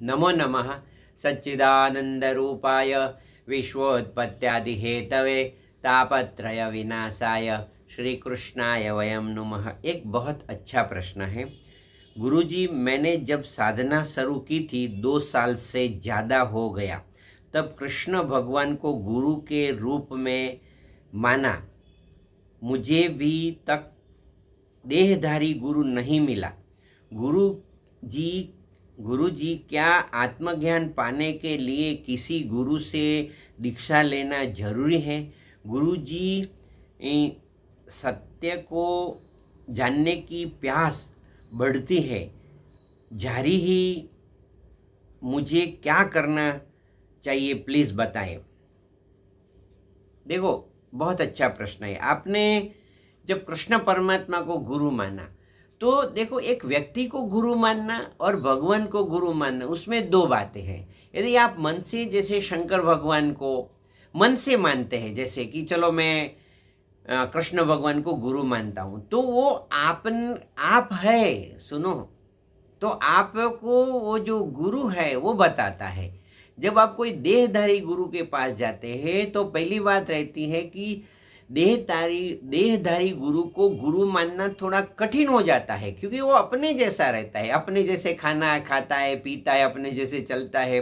नमो नमः सच्चिदानंदरूपाय विश्वोत्पत्त्यादिहेतवे तापत्रय विनाशाय श्री कृष्णाय वयं नुमः। एक बहुत अच्छा प्रश्न है गुरुजी। मैंने जब साधना शुरू की थी 2 साल से ज़्यादा हो गया, तब कृष्ण भगवान को गुरु के रूप में माना। मुझे भी तक देहधारी गुरु नहीं मिला। गुरु जी क्या आत्मज्ञान पाने के लिए किसी गुरु से दीक्षा लेना जरूरी है? गुरु जी सत्य को जानने की प्यास बढ़ती है, जारी ही मुझे क्या करना चाहिए, प्लीज बताएं। देखो, बहुत अच्छा प्रश्न है। आपने जब कृष्ण परमात्मा को गुरु माना, तो देखो, एक व्यक्ति को गुरु मानना और भगवान को गुरु मानना, उसमें 2 बातें हैं। यदि आप मन से, जैसे शंकर भगवान को मन से मानते हैं, जैसे कि चलो मैं कृष्ण भगवान को गुरु मानता हूं, तो वो आप है, सुनो, तो आपको वो जो गुरु है वो बताता है। जब आप कोई देहधारी गुरु के पास जाते हैं तो पहली बात रहती है कि देहधारी गुरु को गुरु मानना थोड़ा कठिन हो जाता है, क्योंकि वो अपने जैसा रहता है, अपने जैसे खाना खाता है, पीता है, अपने जैसे चलता है।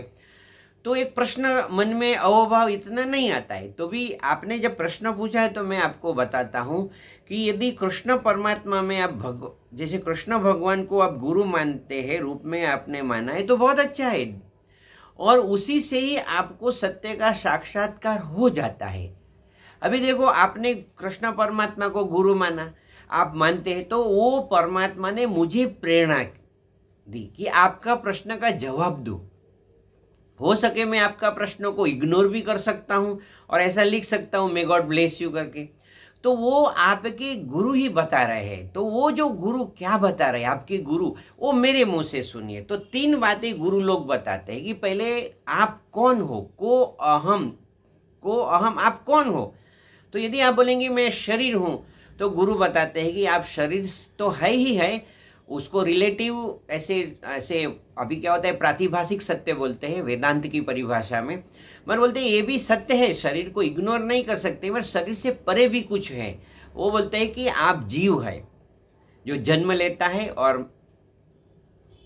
तो एक प्रश्न मन में अहोभाव इतना नहीं आता है। तो भी आपने जब प्रश्न पूछा है तो मैं आपको बताता हूं कि यदि कृष्ण परमात्मा में आप जैसे कृष्ण भगवान को आप गुरु मानते हैं, रूप में आपने माना है, तो बहुत अच्छा है, और उसी से ही आपको सत्य का साक्षात्कार हो जाता है। अभी देखो, आपने कृष्ण परमात्मा को गुरु माना, आप मानते हैं, तो वो परमात्मा ने मुझे प्रेरणा दी कि आपका प्रश्न का जवाब दो। हो सके मैं आपका प्रश्नों को इग्नोर भी कर सकता हूं और ऐसा लिख सकता हूं, मे गॉड ब्लेस यू करके, तो वो आपके गुरु ही बता रहे हैं। तो वो जो गुरु क्या बता रहे हैं, आपके गुरु, वो मेरे मुंह से सुनिए। तो 3 बातें गुरु लोग बताते हैं कि पहले आप कौन हो, को अहम आप कौन हो। तो यदि आप बोलेंगे मैं शरीर हूं, तो गुरु बताते हैं कि आप शरीर तो है ही है, उसको रिलेटिव ऐसे अभी क्या होता है, प्रातिभाषिक सत्य बोलते हैं वेदांत की परिभाषा में। मगर बोलते हैं ये भी सत्य है, शरीर को इग्नोर नहीं कर सकते, मगर शरीर से परे भी कुछ है। वो बोलते हैं कि आप जीव है, जो जन्म लेता है और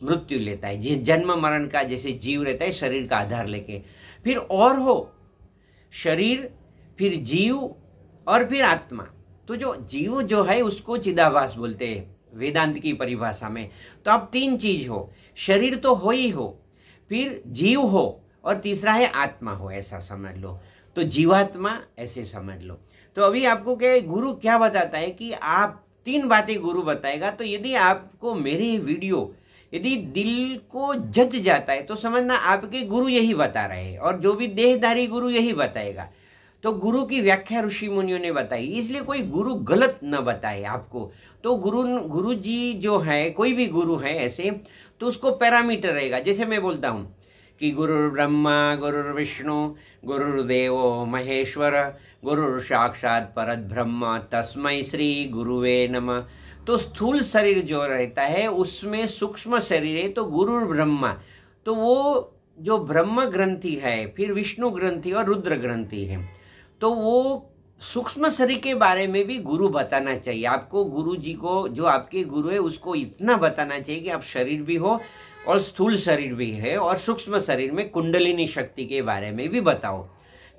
मृत्यु लेता है, जन्म मरण का जैसे जीव रहता है शरीर का आधार लेके, फिर और हो शरीर, फिर जीव और फिर आत्मा। तो जो जीव जो है उसको चिदाभास बोलते हैं वेदांत की परिभाषा में। तो आप 3 चीज हो, शरीर तो हो ही हो, फिर जीव हो, और तीसरा है आत्मा हो, ऐसा समझ लो। तो जीवात्मा ऐसे समझ लो। तो अभी आपको क्या गुरु क्या बताता है कि आप 3 बातें गुरु बताएगा। तो यदि आपको मेरे वीडियो यदि दिल को जज जाता है तो समझना आपके गुरु यही बता रहे हैं, और जो भी देहधारी गुरु यही बताएगा। तो गुरु की व्याख्या ऋषि मुनियों ने बताई, इसलिए कोई गुरु गलत न बताए आपको। तो गुरु जी जो है, कोई भी गुरु है ऐसे, तो उसको पैरामीटर रहेगा। जैसे मैं बोलता हूं कि गुरु ब्रह्मा गुरु विष्णु गुरुर्देवो महेश्वर गुरु साक्षात परब्रह्म तस्मै श्री गुरुवे नमः। तो स्थूल शरीर जो रहता है उसमें सूक्ष्म शरीर है, तो गुरु ब्रह्मा, तो वो जो ब्रह्म ग्रंथि है, फिर विष्णु ग्रंथि और रुद्र ग्रंथि है। तो वो सूक्ष्म शरीर के बारे में भी गुरु बताना चाहिए आपको। गुरु जी को, जो आपके गुरु है, उसको इतना बताना चाहिए कि आप शरीर भी हो और स्थूल शरीर भी है, और सूक्ष्म शरीर में कुंडलिनी शक्ति के बारे में भी बताओ।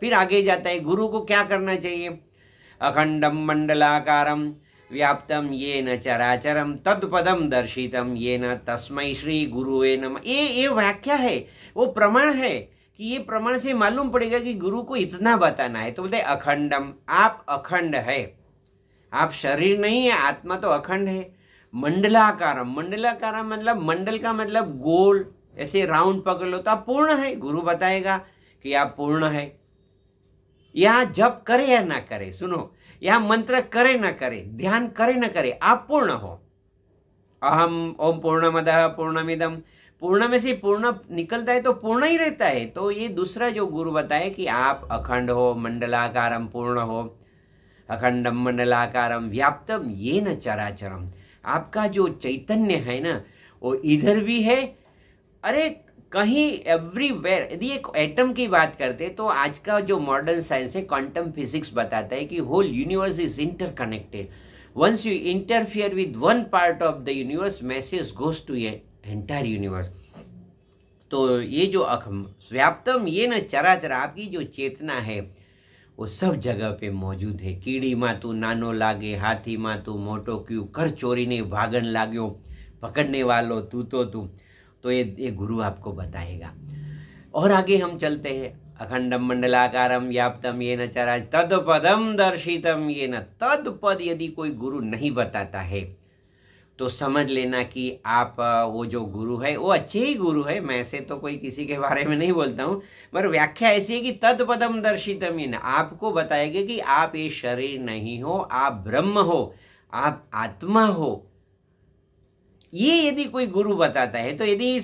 फिर आगे जाता है गुरु को क्या करना चाहिए, अखंडम मंडलाकारम व्याप्तम येन चराचरम तत्पदम दर्शितम येन तस्मै श्री गुरुवे नमः। ये व्याख्या है, वो प्रमाण है कि ये प्रमाण से मालूम पड़ेगा कि गुरु को इतना बताना है। तो बोलते हैं अखंडम, आप अखंड है, आप शरीर नहीं है, आत्मा तो अखंड है। मंडलाकारम, मंडलाकारम मतलब मंडल का मतलब गोल, ऐसे राउंड पकड़ लो तो आप पूर्ण है। गुरु बताएगा कि आप पूर्ण है। यहां जप करे या ना करे, सुनो, यहां मंत्र करे ना करे, ध्यान करे ना करे, आप पूर्ण हो। अहम ओम पूर्णमदः पूर्णमिदम, पूर्ण में से पूर्ण निकलता है तो पूर्ण ही रहता है। तो ये दूसरा जो गुरु बताए कि आप अखंड हो, मंडलाकारम पूर्ण हो, अखंडम मंडलाकारम व्याप्तम येन चराचरम। आपका जो चैतन्य है ना, वो इधर भी है, अरे कहीं एवरीवेयर। यदि एक एटम की बात करते हैं तो आज का जो मॉडर्न साइंस है क्वांटम फिजिक्स बताता है कि whole universe is interconnected. Once you interfere with one part of the universe, message goes to entire universe. तो ये जो व्याप्तम ये न चराचर, आपकी जो चेतना है वो सब जगह पे मौजूद है। कीड़ी माँ तू नानो लागे, हाथी माँ तू मोटो क्यों, कर चोरी ने भागन लाग्यो, पकड़ने वालों तू तो ये गुरु आपको बताएगा। और आगे हम चलते हैं। अखंडम मंडलाकारम व्याप्तम ये न चरा तद पदम दर्शितम ये न। तद पद यदि कोई गुरु नहीं बताता है तो समझ लेना कि आप वो जो गुरु है वो अच्छे ही गुरु है। मैं से तो कोई किसी के बारे में नहीं बोलता हूँ, मगर व्याख्या ऐसी है कि तद पदम दर्शितम ये न, आपको बताएगा कि आप ये शरीर नहीं हो, आप ब्रह्म हो, आप आत्मा हो। ये यदि कोई गुरु बताता है तो यदि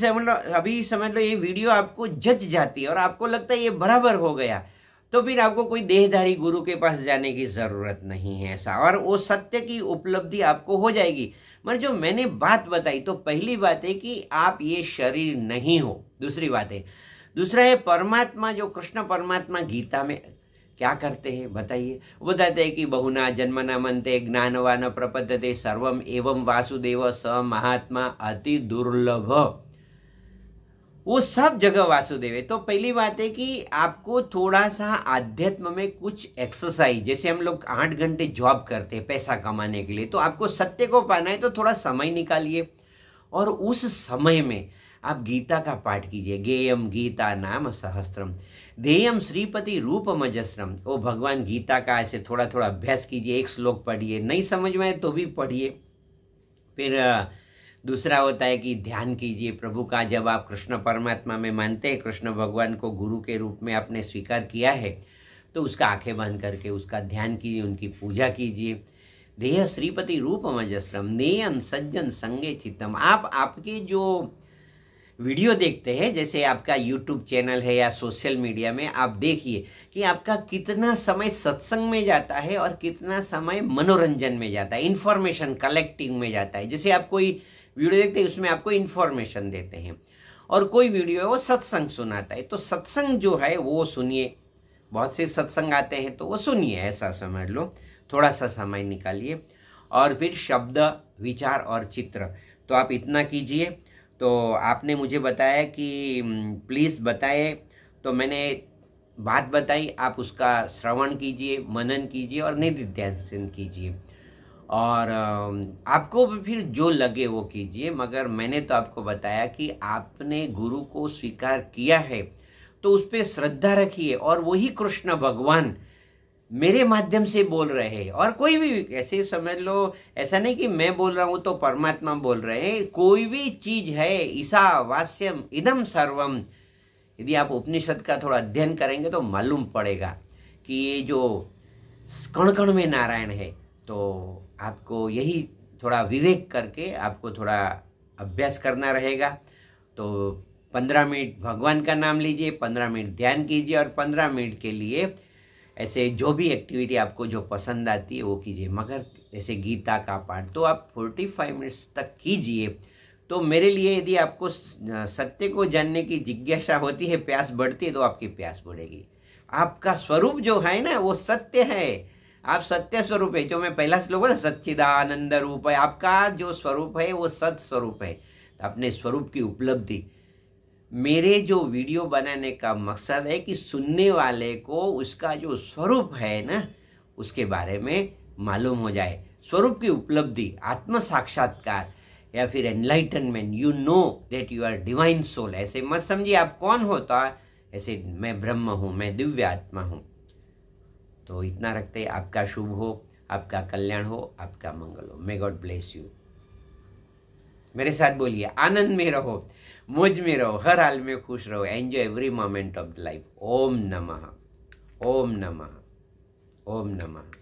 अभी समझ लो ये वीडियो आपको जच जाती है और आपको लगता है ये बराबर हो गया, तो फिर आपको कोई देहधारी गुरु के पास जाने की जरूरत नहीं है ऐसा, और वो सत्य की उपलब्धि आपको हो जाएगी। मगर जो मैंने बात बताई, तो पहली बात है कि आप ये शरीर नहीं हो। दूसरी बात है, दूसरा है परमात्मा, जो कृष्ण परमात्मा गीता में क्या करते हैं बताइए। वो बताते हैं कि बहुना जन्मना मनते ज्ञानवान प्रपद्यते सर्वम एवं वासुदेव स महात्मा अति दुर्लभ। वो सब जगह वासुदेव है। तो पहली बात है कि आपको थोड़ा सा आध्यात्म में कुछ एक्सरसाइज, जैसे हम लोग 8 घंटे जॉब करते हैं पैसा कमाने के लिए, तो आपको सत्य को पाना है तो थोड़ा समय निकालिए और उस समय में आप गीता का पाठ कीजिए। गेयम गीता नाम सहस्त्रम ध्येयम श्रीपति रूपमजस्रम। वो भगवान गीता का ऐसे थोड़ा थोड़ा अभ्यास कीजिए, एक श्लोक पढ़िए, नहीं समझ में आए तो भी पढ़िए। फिर दूसरा होता है कि ध्यान कीजिए प्रभु का। जब आप कृष्ण परमात्मा में मानते हैं, कृष्ण भगवान को गुरु के रूप में आपने स्वीकार किया है, तो उसका आंखें बंद करके उसका ध्यान कीजिए, उनकी पूजा कीजिए। ध्येय श्रीपति रूपमजस्रम नेयन सज्जन संगे चित्तम। आप आपके जो वीडियो देखते हैं, जैसे आपका यूट्यूब चैनल है या सोशल मीडिया में, आप देखिए कि आपका कितना समय सत्संग में जाता है और कितना समय मनोरंजन में जाता है, इंफॉर्मेशन कलेक्टिंग में जाता है। जैसे आप कोई वीडियो देखते हैं उसमें आपको इंफॉर्मेशन देते हैं, और कोई वीडियो है वो सत्संग सुनाता है। तो सत्संग जो है वो सुनिए, बहुत से सत्संग आते हैं तो वो सुनिए, ऐसा समझ लो। थोड़ा सा समय निकालिए और फिर शब्द, विचार और चित्र, तो आप इतना कीजिए। तो आपने मुझे बताया कि प्लीज़ बताए, तो मैंने बात बताई, आप उसका श्रवण कीजिए, मनन कीजिए और निधिध्यासन कीजिए, और आपको फिर जो लगे वो कीजिए। मगर मैंने तो आपको बताया कि आपने गुरु को स्वीकार किया है तो उस पर श्रद्धा रखिए, और वही कृष्ण भगवान मेरे माध्यम से बोल रहे हैं। और कोई भी ऐसे समझ लो, ऐसा नहीं कि मैं बोल रहा हूं तो परमात्मा बोल रहे हैं। कोई भी चीज है, ईसा वास्यम इदम सर्वम, यदि आप उपनिषद का थोड़ा अध्ययन करेंगे तो मालूम पड़ेगा कि ये जो कण कण में नारायण है। तो आपको यही थोड़ा विवेक करके आपको थोड़ा अभ्यास करना रहेगा। तो 15 मिनट भगवान का नाम लीजिए, 15 मिनट ध्यान कीजिए, और 15 मिनट के लिए ऐसे जो भी एक्टिविटी आपको जो पसंद आती है वो कीजिए। मगर जैसे गीता का पाठ तो आप 45 मिनट्स तक कीजिए। तो मेरे लिए यदि आपको सत्य को जानने की जिज्ञासा होती है, प्यास बढ़ती है, तो आपकी प्यास बढ़ेगी। आपका स्वरूप जो है ना वो सत्य है, आप सत्य स्वरूप है। जो मैं पहला श्लोक बोला सच्चिदानंद रूप है, आपका जो स्वरूप है वो सत स्वरूप है। तो अपने स्वरूप की उपलब्धि, मेरे जो वीडियो बनाने का मकसद है कि सुनने वाले को उसका जो स्वरूप है ना उसके बारे में मालूम हो जाए। स्वरूप की उपलब्धि, आत्म साक्षात्कार या फिर enlightenment, you know that you are divine soul. ऐसे मत समझिए आप कौन होता, ऐसे मैं ब्रह्म हूँ, मैं दिव्य आत्मा हूँ। तो इतना रखते, आपका शुभ हो, आपका कल्याण हो, आपका मंगल हो। May God bless you. मेरे साथ बोलिए, आनंद में रहो, मौज में रहो, हर हाल में खुश रहो, enjoy every moment of the life. ओम नमः, ओम नमः, ओम नमः।